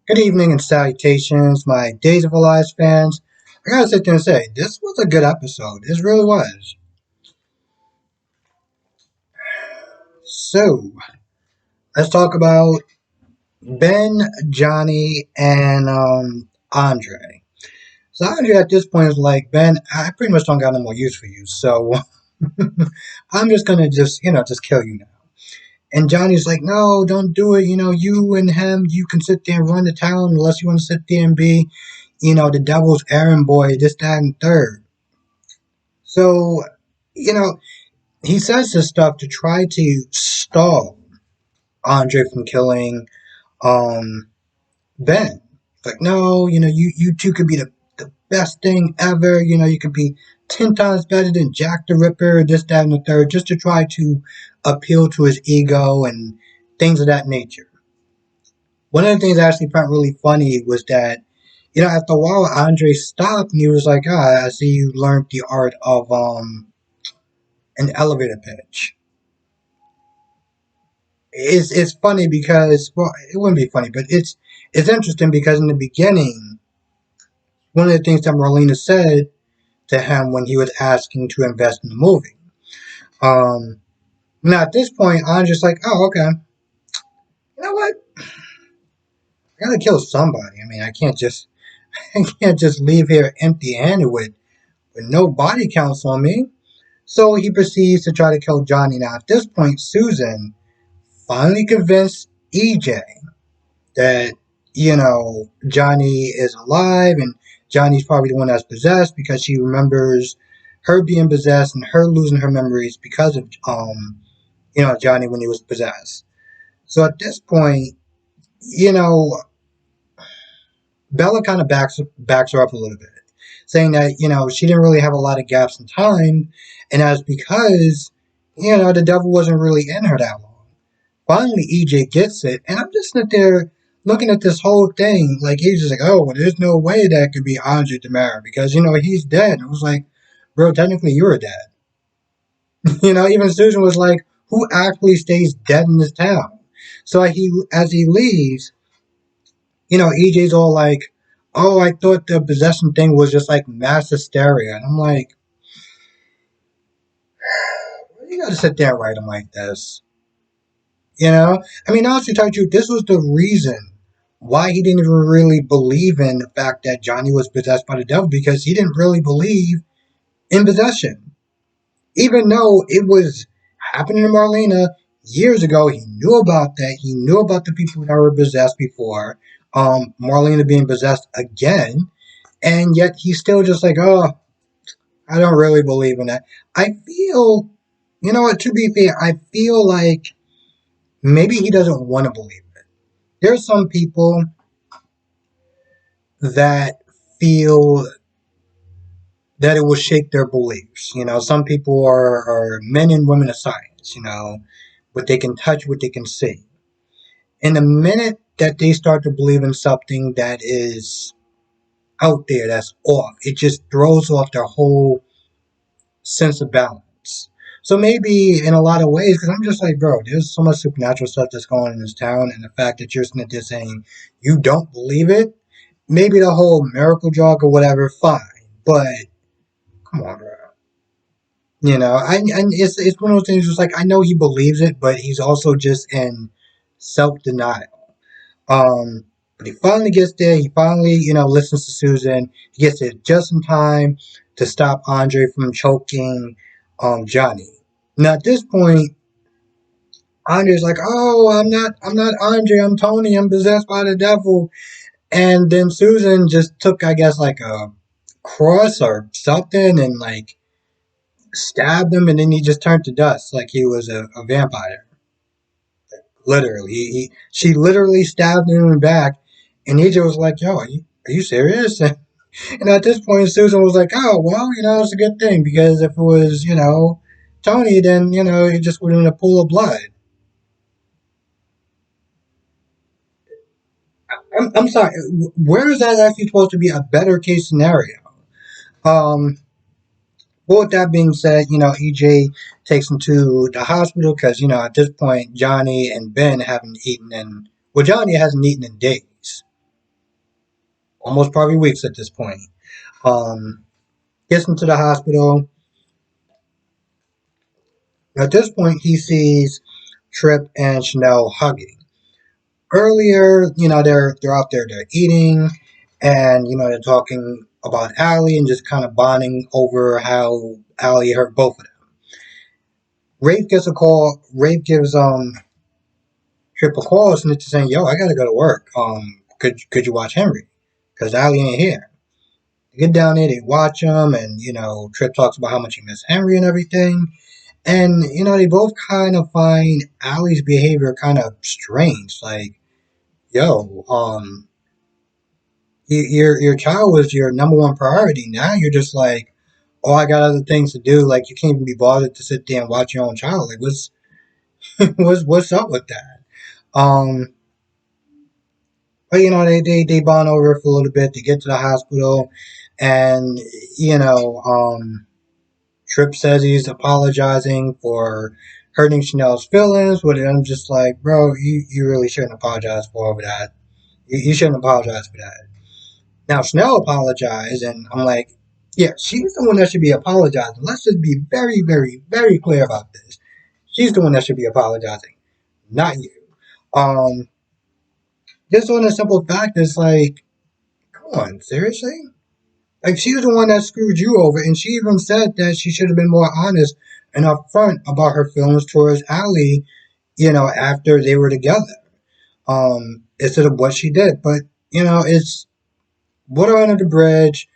Good evening and salutations, my Days of Our Lives fans. I gotta sit there and say, this was a good episode. This really was. So, let's talk about Ben, Johnny, and Andre. So, Andre at this point is like, Ben, I pretty much don't got no more use for you, so I'm just gonna just kill you now. And Johnny's like, no, don't do it. You and him, you can sit there and run the town unless you want to sit there and be, the devil's errand boy, this, that, and third. So, you know, he says this stuff to try to stall Andre from killing um Ben. Like, no, you two could be the best thing ever. You could be 10 times better than Jack the Ripper, this, that, and the third, just to try to appeal to his ego and things of that nature. One of the things I actually found really funny was that, after a while, Andre stopped and he was like, I see you learned the art of an elevator pitch. It's funny because, well, it wouldn't be funny, but it's interesting because in the beginning, one of the things that Marlena said to him when he was asking to invest in the movie. Um, Now at this point, I'm just like, oh, okay. You know what? I gotta kill somebody. I mean, I can't just I can't just leave here empty-handed with no body counts on me. So he proceeds to try to kill Johnny. Now at this point, Susan finally convinced EJ that Johnny is alive and Johnny's probably the one that's possessed because she remembers her being possessed and her losing her memories because of Johnny when he was possessed. So at this point, you know Bella kind of backs her up a little bit, saying that she didn't really have a lot of gaps in time, and that's because the devil wasn't really in her that long. Finally, EJ gets it, and I'm just sitting there looking at this whole thing. Like, he's just like, oh, well, there's no way that could be Andre Demara because, he's dead. I was like, bro, technically, you're dead. Even Susan was like, who actually stays dead in this town? So as he leaves, EJ's all like, oh, I thought the possession thing was just like mass hysteria. And I'm like, you gotta sit there and write him like this. I mean, honestly, to tell you the truth, this was the reason why he didn't even really believe in the fact that Johnny was possessed by the devil because he didn't really believe in possession. Even though it was happening to Marlena years ago, he knew about that. He knew about the people that were possessed before. Marlena being possessed again, and yet he's still just like, oh, I don't really believe in that. I feel, you know what? To be fair, I feel like maybe he doesn't want to believe it. There's some people that feel that it will shake their beliefs. Some people are men and women of science, what they can touch, what they can see. And the minute that they start to believe in something that is out there, that's off, it just throws off their whole sense of balance. So maybe in a lot of ways, because I'm just like, bro, there's so much supernatural stuff that's going on in this town, and the fact that you're sitting there saying you don't believe it, maybe the whole miracle jog or whatever, fine. But come on, bro. And it's one of those things. It's like I know he believes it, but he's also just in self denial. But he finally gets there. He finally, listens to Susan. He gets there just in time to stop Andre from choking Johnny. Now at this point, Andre's like, "Oh, I'm not Andre. I'm Tony. I'm possessed by the devil." And then Susan just took, I guess, like a cross or something, and like stabbed him, and then he just turned to dust like he was a vampire. Literally, she literally stabbed him in the back, and EJ was like, "Yo, are you serious?" And at this point, Susan was like, "Oh, well, it's a good thing because if it was, Tony, then he just would have been a pool of blood." I'm sorry. Where is that actually supposed to be a better case scenario? Um, but with that being said, EJ takes him to the hospital because at this point Johnny and Ben haven't eaten in well, Johnny hasn't eaten in days. almost probably weeks at this point. Um, Gets into the hospital. At this point, he sees Trip and Chanel hugging. Earlier, they're out there, they're eating, and they're talking about Allie and just kind of bonding over how Allie hurt both of them. Rafe gets a call. Rafe gives Trip a call, and it's saying, "Yo, I gotta go to work. Could you watch Henry? Because Allie ain't here." They get down there, they watch him, and Trip talks about how much he missed Henry and everything. And they both kind of find Allie's behavior kind of strange. Like, yo, your child was your number one priority. Now you're just like, oh, I got other things to do. Like, you can't even be bothered to sit there and watch your own child. Like, what's what's up with that? Um, but they bond over for a little bit. They get to the hospital, and you know, um, Trip says he's apologizing for hurting Chanel's feelings, but I'm just like, bro, you really shouldn't apologize for over that. You shouldn't apologize for that. Now Chanel apologized, and I'm like, yeah, she's the one that should be apologizing. Let's just be very, very, very clear about this. She's the one that should be apologizing, not you. Um, just on a simple fact, it's like, come on, seriously? Like, she was the one that screwed you over, and she even said that she should have been more honest and upfront about her feelings towards Allie, after they were together, instead of what she did. But, it's water under the bridge,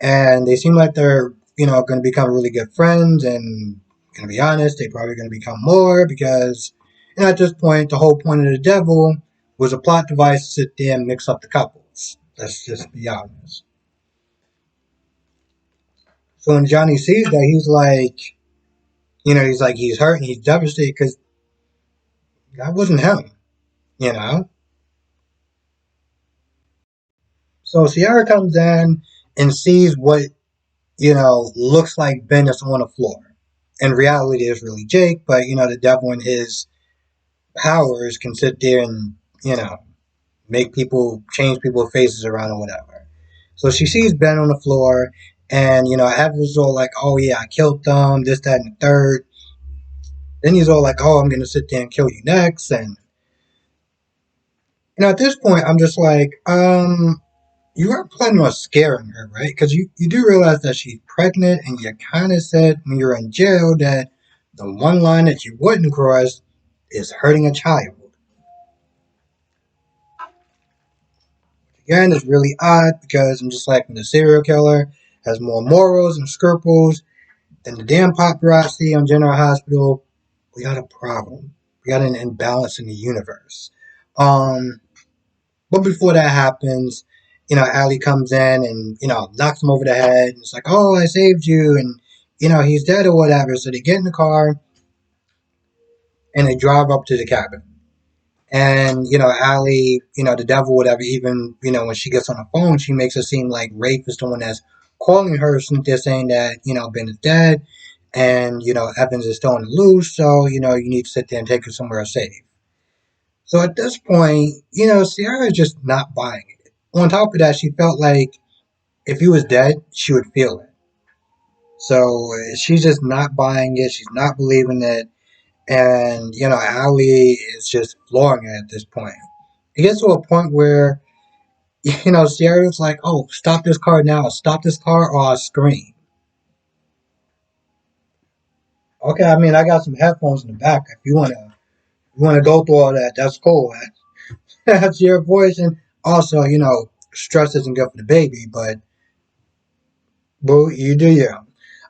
and they seem like they're, going to become really good friends, and, going to be honest, they're probably going to become more because, at this point, the whole point of the devil was a plot device to sit there and mix up the couples. Let's just be honest. So when Johnny sees that, he's like, he's hurt and he's devastated because that wasn't him, you know? So Sierra comes in and sees what, looks like Ben is on the floor. In reality, it's really Jake, but, the devil in his powers can sit there and, make people, change people's faces around or whatever. So she sees Ben on the floor, and, Evans all like, oh, yeah, I killed them, this, that, and the third. Then he's all like, oh, I'm going to sit there and kill you next. And, at this point, I'm just like, you are planning on scaring her, right? Because you do realize that she's pregnant, and you kind of said when you're in jail that the one line that you wouldn't cross is hurting a child. Again, it's really odd because I'm just like, when the serial killer has more morals and scruples than the damn paparazzi on General Hospital, we got a problem. We got an imbalance in the universe. Um, But before that happens, Allie comes in and, knocks him over the head. And it's like, oh, I saved you. And, he's dead or whatever. So they get in the car and they drive up to the cabin. And, Allie, the devil, whatever, even, when she gets on the phone, she makes it seem like Rafe is the one that's calling her, since they're saying that, Ben is dead and, Evans is still on the loose. So, you need to sit there and take her somewhere safe. So at this point, Sierra is just not buying it. On top of that, she felt like if he was dead, she would feel it. So she's just not buying it. She's not believing it. And, Allie is just flooring it at this point. It gets to a point where, Sierra's like, oh, stop this car now. Stop this car or I'll scream. Okay, I mean, I got some headphones in the back. If you wanna go through all that, that's cool. That's your voice. And also, stress isn't good for the baby, but boo, you do you.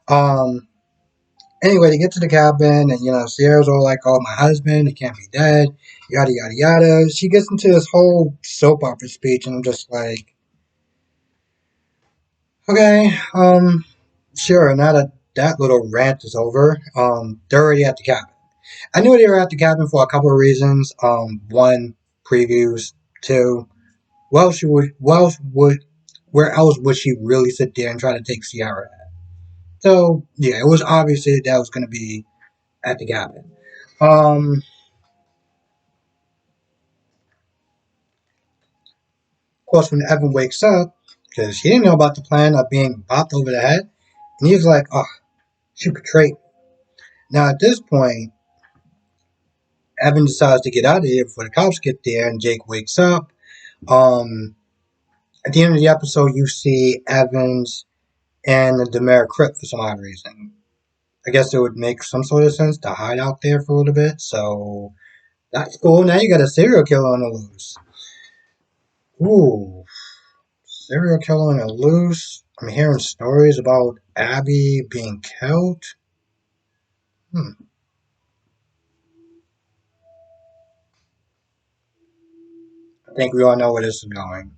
Um, Anyway, they get to the cabin, and Sierra's all like, "Oh, my husband, he can't be dead." Yada yada yada. She gets into this whole soap opera speech, and I'm just like, okay, sure. Now that little rant is over, they're already at the cabin. I knew they were at the cabin for a couple of reasons. One, previews. Two, where else would she really sit there and try to take Sierra at? So yeah, it was obviously that was going to be at the cabin. Um, of course, when Evan wakes up, because he didn't know about the plan of being bopped over the head. And he's like, oh, she betrayed me. Now, at this point, Evan decides to get out of here before the cops get there, and Jake wakes up. Um, at the end of the episode, you see Evans and the Demare Crypt for some odd reason. I guess it would make some sort of sense to hide out there for a little bit, so that's cool. Now you got a serial killer on the loose. Ooh, serial killer on the loose. I'm hearing stories about Abby being killed. Hmm. I think we all know where this is going.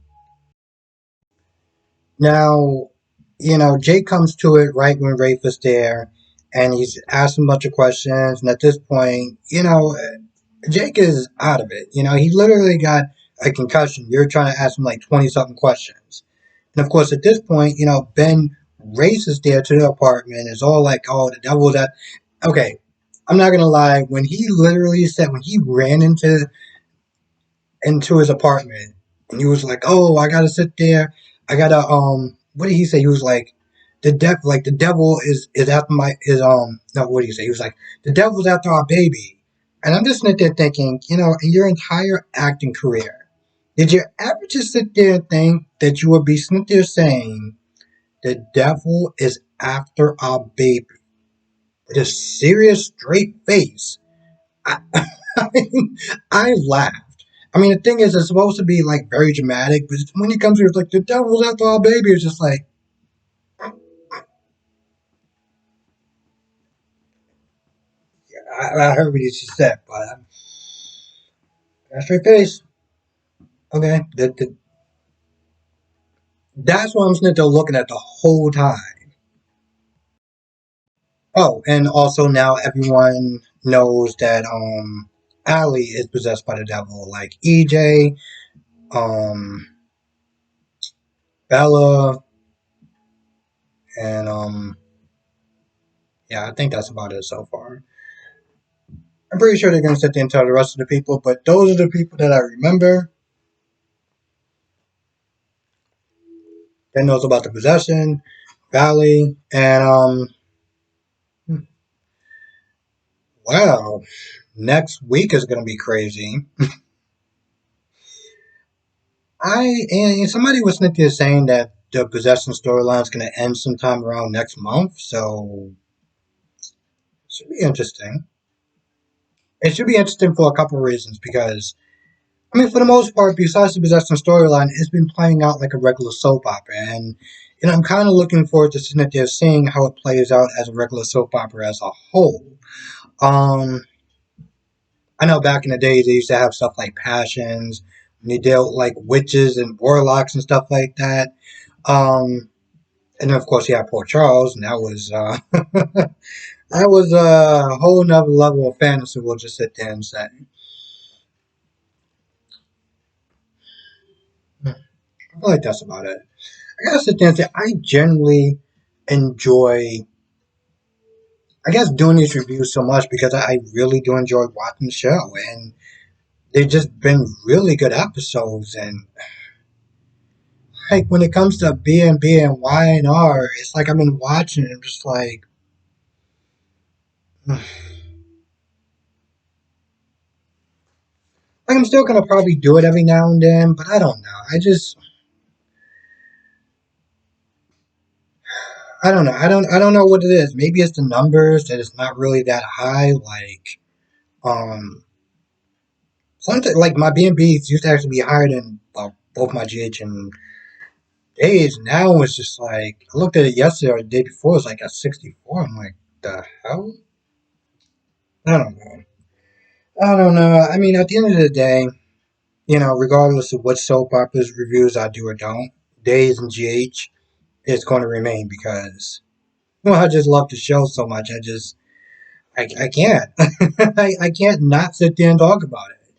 Now, Jake comes to it right when Rafe is there, and he's asking a bunch of questions. And at this point, Jake is out of it. He literally got a concussion. You're trying to ask him like 20 something questions. And of course, at this point, Ben races there to the apartment. It's all like, oh, the devil's at. Okay, I'm not gonna lie. When he ran into his apartment, and he was like, "Oh, I gotta sit there. I gotta What did he say? He was like, the devil is after my is no, what did he say? He was like, the devil's after our baby." And I'm just sitting there thinking, in your entire acting career, did you ever just sit there and think that you would be sitting there saying the devil is after our baby with a serious straight face? I, I mean, I laughed. I mean, the thing is, it's supposed to be like very dramatic, but when it comes to it's like the devil's after our baby, it's just like I heard what you just said, but straight face. Okay, that's what I'm sitting there looking at the whole time. Oh, and also now everyone knows that Allie is possessed by the devil, like EJ, um, Bella, and yeah, I think that's about it so far. I'm pretty sure they're gonna sit there and tell the rest of the people, but those are the people that I remember. That knows about the possession, Valley, and wow, next week is gonna be crazy. And somebody was sitting there saying that the possession storyline is gonna end sometime around next month, so it should be interesting. It should be interesting for a couple of reasons because I mean, for the most part, besides the possession storyline, it's been playing out like a regular soap opera, and I'm kind of looking forward to sitting there seeing how it plays out as a regular soap opera as a whole. Um, I know back in the days they used to have stuff like Passions, and they dealt like witches and warlocks and stuff like that. And then of course you have Port Charles, and that was that was a whole nother level of fantasy. We'll just sit there and say. I feel like that's about it. I gotta sit there and say I generally enjoy, I guess, doing these reviews so much because I really do enjoy watching the show, and they've just been really good episodes. And like when it comes to B and Y&R, it's like I've been watching it, I'm just like, like I'm still gonna probably do it every now and then, but I don't know. I don't know. I don't know what it is. Maybe it's the numbers that it's not really that high. Like um, something like my B&Bs used to actually be higher than both my GH and days. Now it's just like I looked at it yesterday or the day before. It's like at 64. I'm like, the hell? I don't know. I don't know. I mean, at the end of the day, regardless of what soap operas reviews I do or don't, Days and GH is going to remain because I just love the show so much. I can't I can't not sit there and talk about it.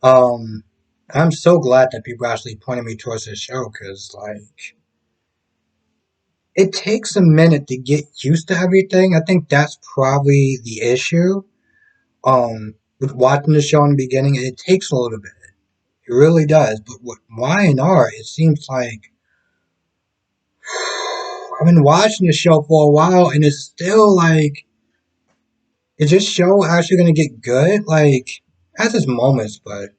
Um, I'm so glad that people actually pointed me towards this show because like it takes a minute to get used to everything. I think that's probably the issue. With watching the show in the beginning, it takes a little bit. It really does. But with Y&R, it seems like I've been watching this show for a while, and it's still like, is this show actually gonna get good? Like, it has its moments, but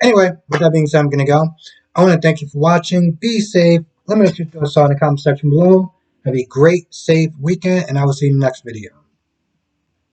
anyway, with that being said, I'm gonna go. I want to thank you for watching. Be safe. Let me know what you thoughts in the comment section below. Have a great, safe weekend, and I will see you in the next video.